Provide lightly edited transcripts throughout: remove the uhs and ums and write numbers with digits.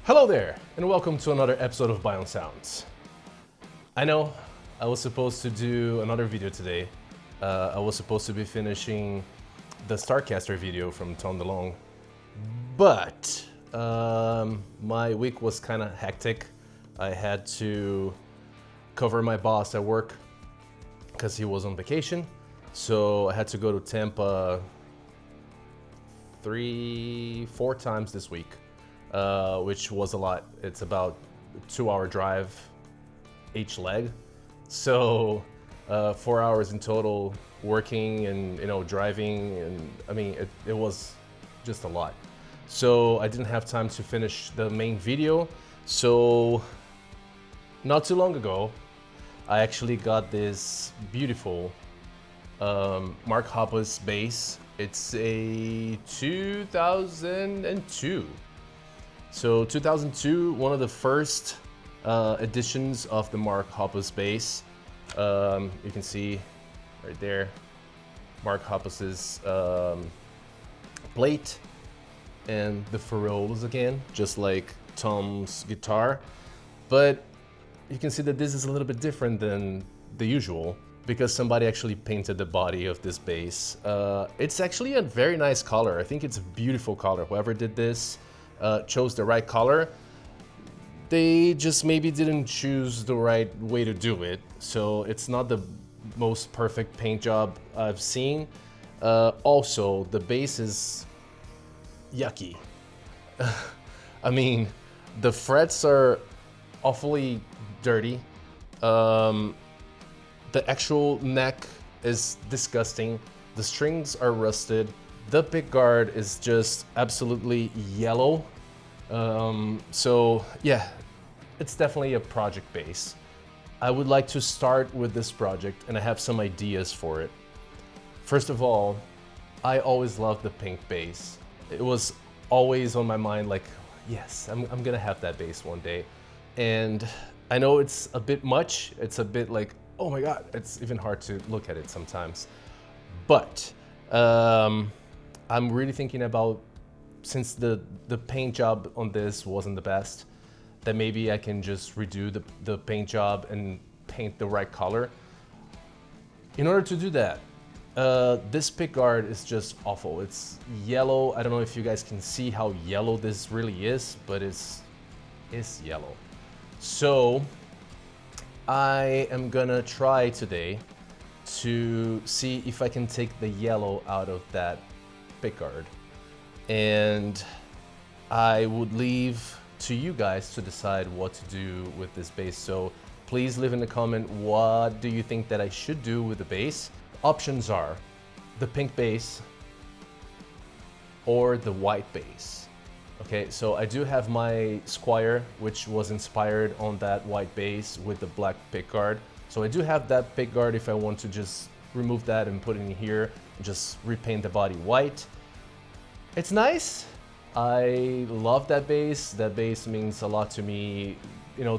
Hello there, and welcome to another episode of BION Sounds. I know I was supposed to do another video today. I was supposed to be finishing the Starcaster video from Tom DeLonge, but my week was kind of hectic. I had to cover my boss at work because he was on vacation, so I had to go to Tampa 3-4 times this week. Which was a lot. It's about a 2-hour drive each leg. So 4 hours in total working and driving, and I mean it was just a lot. So I didn't have time to finish the main video. So not too long ago I actually got this beautiful Mark Hoppus bass. It's a 2002. So 2002, one of the first editions of the Mark Hoppus bass. You can see right there, Mark Hoppus's plate and the ferrules again, just like Tom's guitar. But you can see that this is a little bit different than the usual because somebody actually painted the body of this bass. It's actually a very nice color. I think it's a beautiful color. Whoever did this chose the right color. They just maybe didn't choose the right way to do it, so it's not the most perfect paint job I've seen. Also, the bass is yucky. I mean, the frets are awfully dirty. The actual neck is disgusting. The strings are rusted. The pickguard is just absolutely yellow. So yeah, it's definitely a project bass. I would like to start with this project and I have some ideas for it. First of all, I always loved the pink bass. It was always on my mind like, yes, I'm gonna have that bass one day. And I know it's a bit much. It's a bit like, oh my God, it's even hard to look at it sometimes. But I'm really thinking about, since the paint job on this wasn't the best, that maybe I can just redo the paint job and paint the right color. In order to do that, this pickguard is just awful. It's yellow. I don't know if you guys can see how yellow this really is, but it's yellow. So I am gonna try today to see if I can take the yellow out of that pickguard, and I would leave to you guys to decide what to do with this bass. So please leave in the comment, what do you think that I should do with the bass? Options are the pink bass or the white bass. Okay, so I do have my Squire, which was inspired on that white bass with the black pickguard. So I do have that pickguard if I want to just remove that and put it in here and just repaint the body white. It's nice. I love that bass. That bass means a lot to me,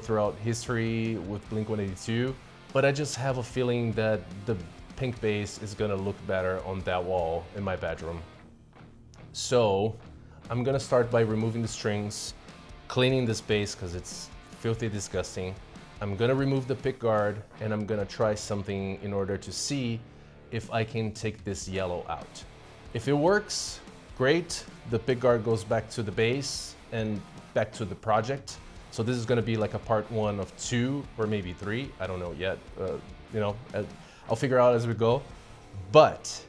throughout history with Blink-182. But I just have a feeling that the pink bass is gonna look better on that wall in my bedroom. So I'm gonna start by removing the strings, cleaning this bass because it's filthy disgusting. I'm gonna remove the pickguard and I'm gonna try something in order to see if I can take this yellow out. If it works, great. The pickguard goes back to the bass and back to the project. So this is gonna be like a part 1 of 2 or maybe 3. I don't know yet. I'll figure out as we go. But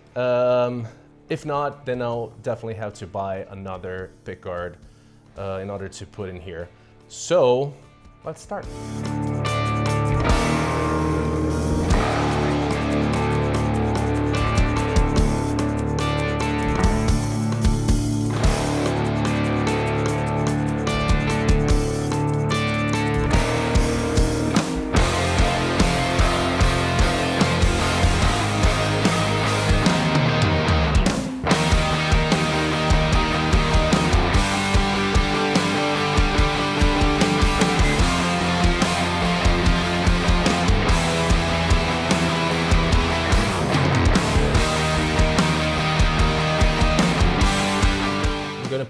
if not, then I'll definitely have to buy another pickguard in order to put in here. So let's start.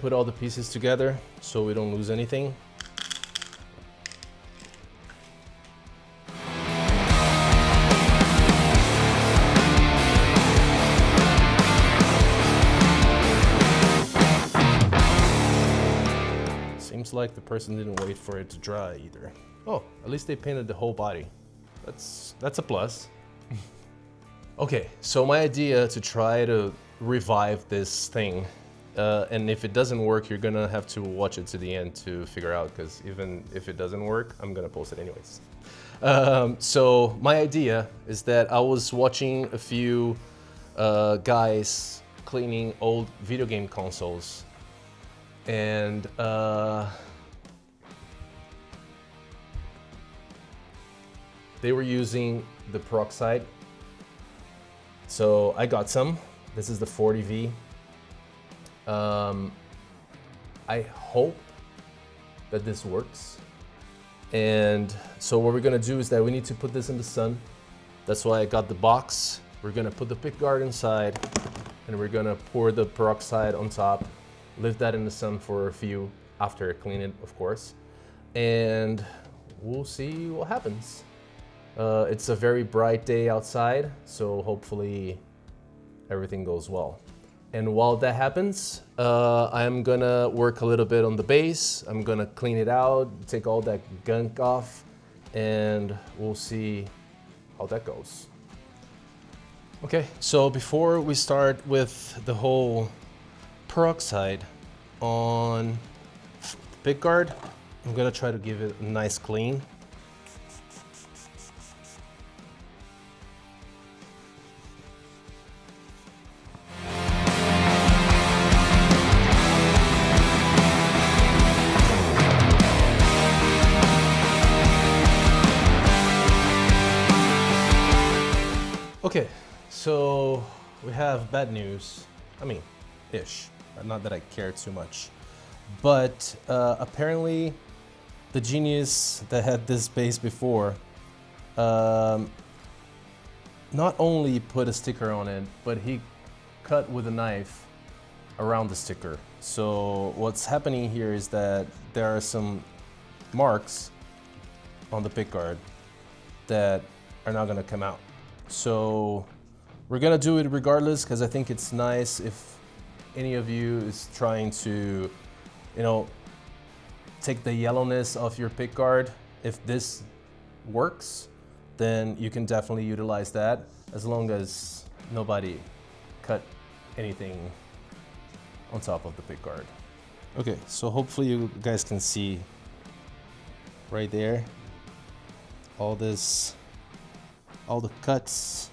Put all the pieces together so we don't lose anything. looks like the person didn't wait for it to dry either. Oh, at least they painted the whole body. That's a plus. Okay, so my idea to try to revive this thing, and if it doesn't work, you're gonna have to watch it to the end to figure out, because even if it doesn't work, I'm gonna post it anyways. So my idea is that I was watching a few guys cleaning old video game consoles, and they were using the peroxide. So I got some. This is the 40V. I hope that this works. And so what we're gonna do is that we need to put this in the sun. That's why I got the box. We're gonna put the pickguard inside, and we're gonna pour the peroxide on top, leave that in the sun for a few, after I clean it, of course. And we'll see what happens. It's a very bright day outside, so hopefully everything goes well. And while that happens, I'm gonna work a little bit on the base. I'm gonna clean it out, take all that gunk off, and we'll see how that goes. Okay, so before we start with the whole peroxide on the pickguard, I'm gonna try to give it a nice clean. Okay, so we have bad news. I mean, ish. Not that I care too much. But apparently the genius that had this base before not only put a sticker on it, but he cut with a knife around the sticker. So what's happening here is that there are some marks on the pickguard that are not gonna come out. So we're gonna do it regardless, because I think it's nice if any of you is trying to, you know, take the yellowness off your pickguard. If this works, then you can definitely utilize that, as long as nobody cut anything on top of the pickguard. Okay, so hopefully you guys can see right there all the cuts.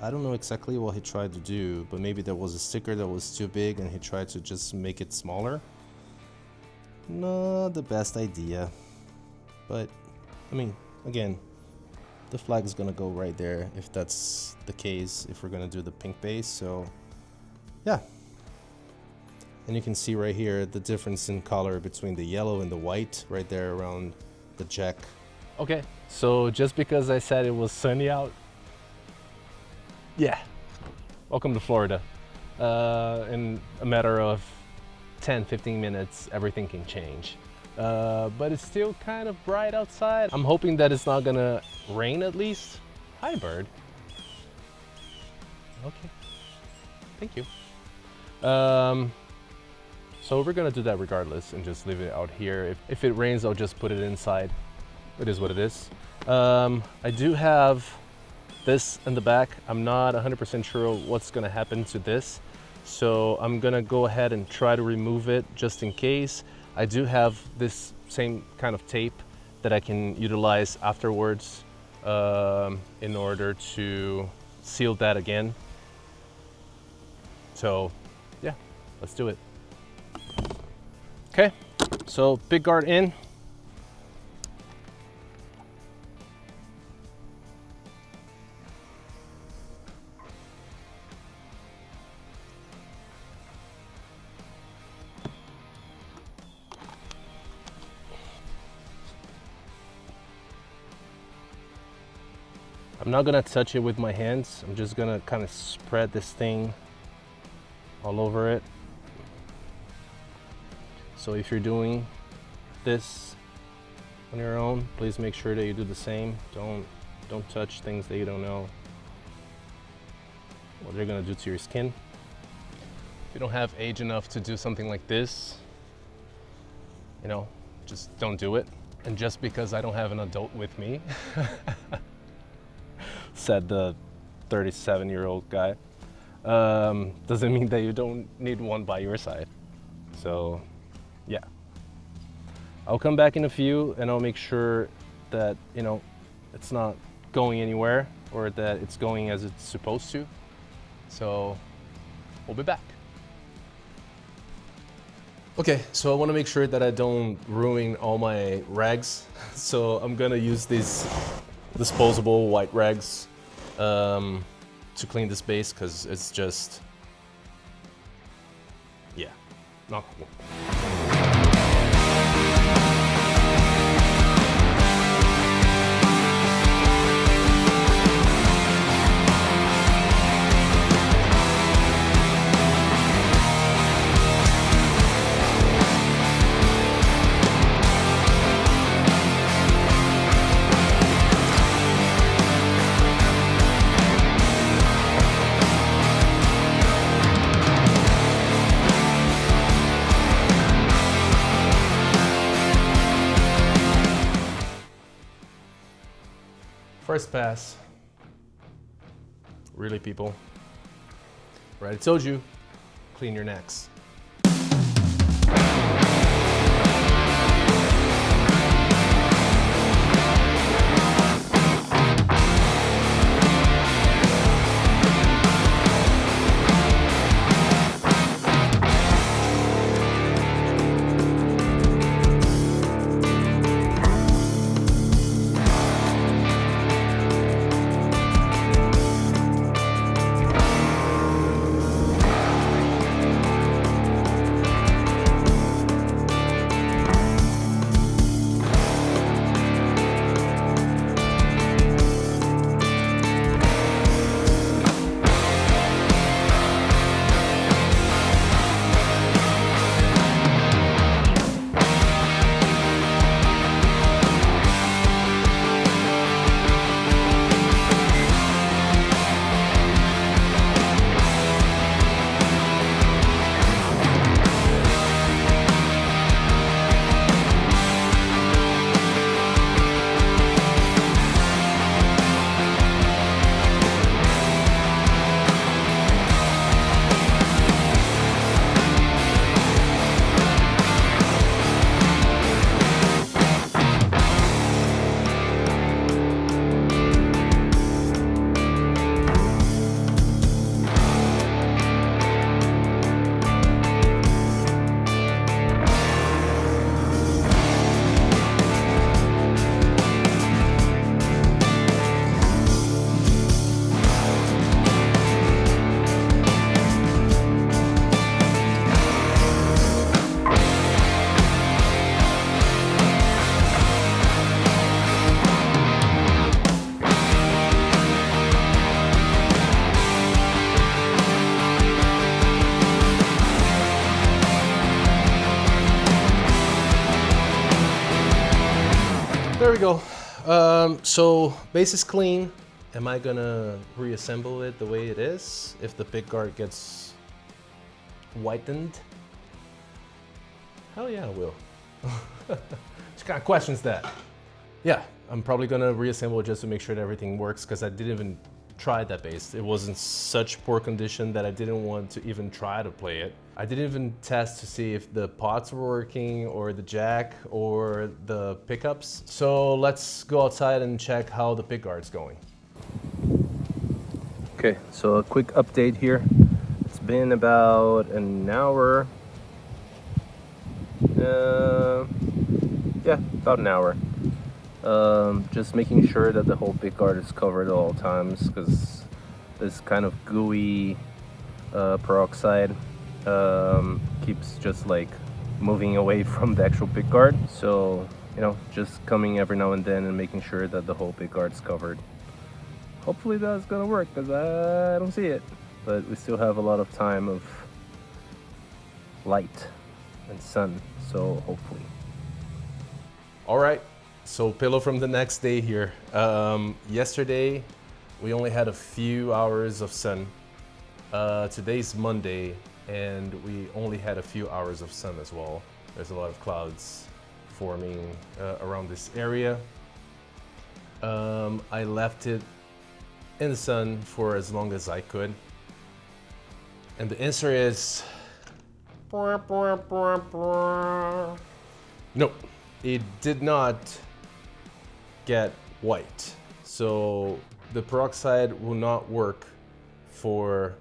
I don't know exactly what he tried to do, but maybe there was a sticker that was too big and he tried to just make it smaller. Not the best idea, but I mean, again, the flag is gonna go right there if that's the case, if we're gonna do the pink base. So yeah, and you can see right here the difference in color between the yellow and the white right there around the jack. Okay, so just because I said it was sunny out, yeah, welcome to Florida. In a matter of 10-15 minutes, everything can change. But it's still kind of bright outside. I'm hoping that it's not gonna rain at least. Hi, bird. Okay, thank you. So we're gonna do that regardless and just leave it out here. If it rains, I'll just put it inside. It is what it is. I do have this in the back. I'm not 100% sure what's gonna happen to this. So I'm gonna go ahead and try to remove it just in case. I do have this same kind of tape that I can utilize afterwards in order to seal that again. So yeah, let's do it. Okay, so pickguard in. I'm not gonna touch it with my hands. I'm just gonna kind of spread this thing all over it. So if you're doing this on your own, please make sure that you do the same. Don't touch things that you don't know what they're gonna do to your skin. If you don't have age enough to do something like this, you know, just don't do it. And just because I don't have an adult with me, said the 37-year-old guy, doesn't mean that you don't need one by your side. So yeah, I'll come back in a few and I'll make sure that, you know, it's not going anywhere or that it's going as it's supposed to. So we'll be back. Okay, so I want to make sure that I don't ruin all my rags. So I'm gonna use these disposable white rags to clean this base, because it's just, yeah, not cool. First pass. Really, people? Right, I told you, clean your necks. There we go. So base is clean. Am I gonna reassemble it the way it is if the pick guard gets whitened? Hell yeah, I will. Which kind of questions that? Yeah, I'm probably gonna reassemble it just to make sure that everything works, because I didn't even try that bass. It was in such poor condition that I didn't want to even try to play it. I didn't even test to see if the pots were working or the jack or the pickups. So let's go outside and check how the pick guard's going. Okay, so a quick update here. It's been about an hour. Yeah, about an hour. Just making sure that the whole pick guard is covered at all times, because this kind of gooey peroxide keeps just like moving away from the actual pick guard. So, you know, just coming every now and then and making sure that the whole pick guard's covered. Hopefully that's gonna work, because I don't see it, but we still have a lot of time of light and sun, so hopefully. All right, so pillow from the next day here. Yesterday we only had a few hours of sun. Today's Monday and we only had a few hours of sun as well. There's a lot of clouds forming around this area. I left it in the sun for as long as I could. And the answer is no, it did not get white. So the peroxide will not work for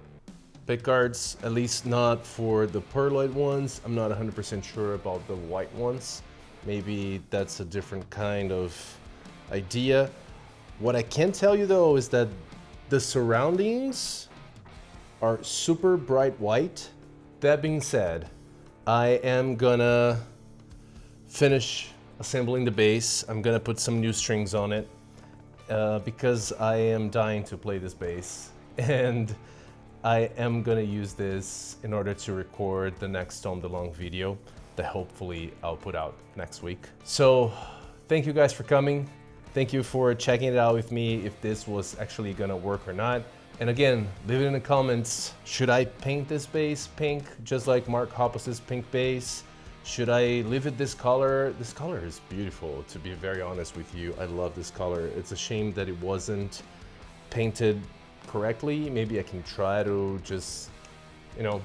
pickguards, at least not for the pearloid ones. I'm not 100% sure about the white ones. Maybe that's a different kind of idea. What I can tell you though is that the surroundings are super bright white. That being said, I am gonna finish assembling the bass. I'm gonna put some new strings on it because I am dying to play this bass, and I am gonna use this in order to record the next On The Long video that hopefully I'll put out next week. So thank you guys for coming. Thank you for checking it out with me, if this was actually gonna work or not. And again, leave it in the comments. Should I paint this bass pink, just like Mark Hoppus's pink bass? Should I leave it this color? This color is beautiful, to be very honest with you. I love this color. It's a shame that it wasn't painted correctly. Maybe I can try to just, you know,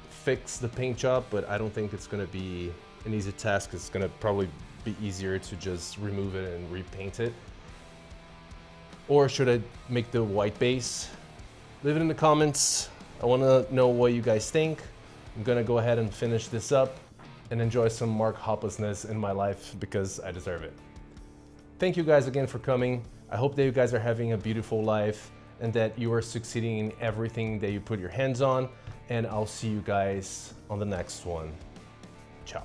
fix the paint job, but I don't think it's gonna be an easy task. It's gonna probably be easier to just remove it and repaint it. Or should I make the white base? Leave it in the comments. I wanna know what you guys think. I'm gonna go ahead and finish this up and enjoy some Mark Hoppusness in my life because I deserve it. Thank you guys again for coming. I hope that you guys are having a beautiful life and that you are succeeding in everything that you put your hands on. And I'll see you guys on the next one. Ciao.